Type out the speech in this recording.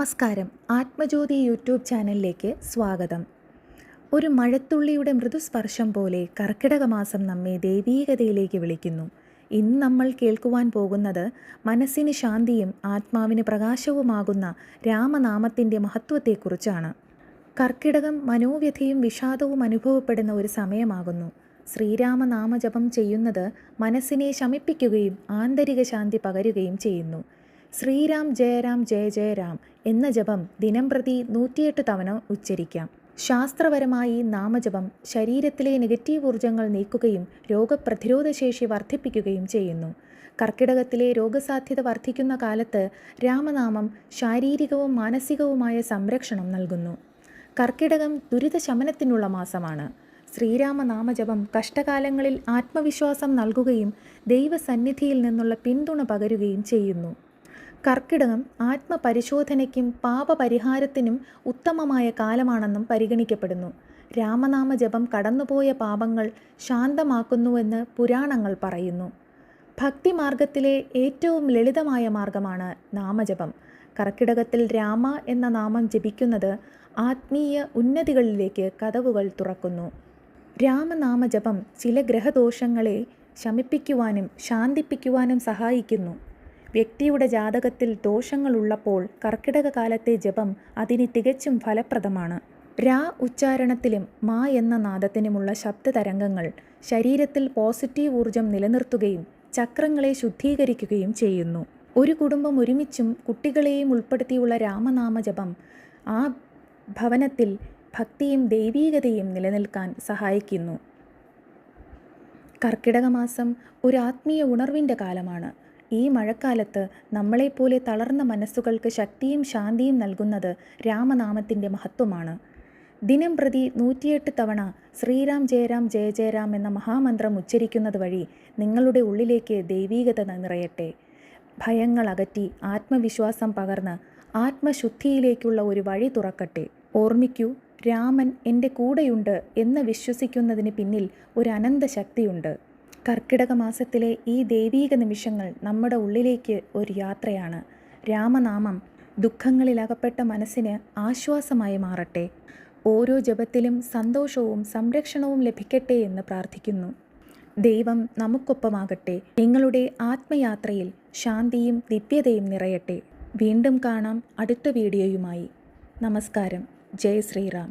നമസ്കാരം. ആത്മജ്യോതി യൂട്യൂബ് ചാനലിലേക്ക് സ്വാഗതം. ഒരു മഴത്തുള്ളിയുടെ മൃദുസ്പർശം പോലെ കർക്കിടക മാസം നമ്മെ ദൈവീകതയിലേക്ക് വിളിക്കുന്നു. ഇന്ന് നമ്മൾ കേൾക്കുവാൻ പോകുന്നത് മനസ്സിന് ശാന്തിയും ആത്മാവിന് പ്രകാശവുമാകുന്ന രാമനാമത്തിൻ്റെ മഹത്വത്തെക്കുറിച്ചാണ്. കർക്കിടകം മനോവ്യഥയും വിഷാദവും അനുഭവപ്പെടുന്ന ഒരു സമയമാകുന്നു. ശ്രീരാമനാമജപം ചെയ്യുന്നത് മനസ്സിനെ ശമിപ്പിക്കുകയും ആന്തരിക ശാന്തി പകരുകയും ചെയ്യുന്നു. ശ്രീരാം ജയ രാം ജയ ജയ രാം എന്ന ജപം ദിനംപ്രതി 108 തവണ ഉച്ചരിക്കാം. ശാസ്ത്രപരമായി നാമജപം ശരീരത്തിലെ നെഗറ്റീവ് ഊർജ്ജങ്ങൾ നീക്കുകയും രോഗപ്രതിരോധശേഷി വർദ്ധിപ്പിക്കുകയും ചെയ്യുന്നു. കർക്കിടകത്തിലെ രോഗസാധ്യത വർദ്ധിക്കുന്ന കാലത്ത് രാമനാമം ശാരീരികവും മാനസികവുമായ സംരക്ഷണം നൽകുന്നു. കർക്കിടകം ദുരിതശമനത്തിനുള്ള മാസമാണ്. ശ്രീരാമനാമജപം കഷ്ടകാലങ്ങളിൽ ആത്മവിശ്വാസം നൽകുകയും ദൈവസന്നിധിയിൽ നിന്നുള്ള പിന്തുണ പകരുകയും ചെയ്യുന്നു. കർക്കിടകം ആത്മപരിശോധനയ്ക്കും പാപപരിഹാരത്തിനും ഉത്തമമായ കാലമാണെന്നും പരിഗണിക്കപ്പെടുന്നു. രാമനാമജപം കടന്നുപോയ പാപങ്ങൾ ശാന്തമാക്കുന്നുവെന്ന് പുരാണങ്ങൾ പറയുന്നു. ഭക്തിമാർഗത്തിലെ ഏറ്റവും ലളിതമായ മാർഗമാണ് നാമജപം. കർക്കിടകത്തിൽ രാമ എന്ന നാമം ജപിക്കുന്നത് ആത്മീയ ഉന്നതികളിലേക്ക് കതവുകൾ തുറക്കുന്നു. രാമനാമജപം ചില ഗ്രഹദോഷങ്ങളെ ശമിപ്പിക്കുവാനും ശാന്തിപ്പിക്കുവാനും സഹായിക്കുന്നു. വ്യക്തിയുടെ ജാതകത്തിൽ ദോഷങ്ങളുള്ളപ്പോൾ കർക്കിടക കാലത്തെ ജപം അതിന് തികച്ചും ഫലപ്രദമാണ്. രാ ഉച്ചാരണത്തിലും മാ എന്ന നാദത്തിനുമുള്ള ശബ്ദതരംഗങ്ങൾ ശരീരത്തിൽ പോസിറ്റീവ് ഊർജം നിലനിർത്തുകയും ചക്രങ്ങളെ ശുദ്ധീകരിക്കുകയും ചെയ്യുന്നു. ഒരു കുടുംബം ഒരുമിച്ചും കുട്ടികളെയും ഉൾപ്പെടുത്തിയുള്ള രാമനാമജപം ആ ഭവനത്തിൽ ഭക്തിയും ദൈവീകതയും നിലനിൽക്കാൻ സഹായിക്കുന്നു. കർക്കിടക മാസം ഒരു ആത്മീയ ഉണർവിൻ്റെ കാലമാണ്. ഈ മഴക്കാലത്ത് നമ്മളെപ്പോലെ തളർന്ന മനസ്സുകൾക്ക് ശക്തിയും ശാന്തിയും നൽകുന്നത് രാമനാമത്തിൻ്റെ മഹത്വമാണ്. ദിനം പ്രതി 108 തവണ ശ്രീരാം ജയ രാം ജയ ജയ രാം എന്ന മഹാമന്ത്രം ഉച്ചരിക്കുന്നത് വഴി നിങ്ങളുടെ ഉള്ളിലേക്ക് ദൈവീകത നിറയട്ടെ. ഭയങ്ങൾ അകറ്റി ആത്മവിശ്വാസം പകർന്ന് ആത്മശുദ്ധിയിലേക്കുള്ള ഒരു വഴി തുറക്കട്ടെ. ഓർമ്മിക്കൂ, രാമൻ എൻ്റെ കൂടെയുണ്ട് എന്ന് വിശ്വസിക്കുന്നതിന് പിന്നിൽ ഒരു അനന്ത ശക്തിയുണ്ട്. കർക്കിടക മാസത്തിലെ ഈ ദൈവീക നിമിഷങ്ങൾ നമ്മുടെ ഉള്ളിലേക്ക് ഒരു യാത്രയാണ്. രാമനാമം ദുഃഖങ്ങളിലകപ്പെട്ട മനസ്സിന് ആശ്വാസമായി മാറട്ടെ. ഓരോ ജപത്തിലും സന്തോഷവും സംരക്ഷണവും ലഭിക്കട്ടെ എന്ന് പ്രാർത്ഥിക്കുന്നു. ദൈവം നമുക്കൊപ്പമാകട്ടെ. നിങ്ങളുടെ ആത്മയാത്രയിൽ ശാന്തിയും ദിവ്യതയും നിറയട്ടെ. വീണ്ടും കാണാം അടുത്ത വീഡിയോയുമായി. നമസ്കാരം. ജയ് ശ്രീറാം.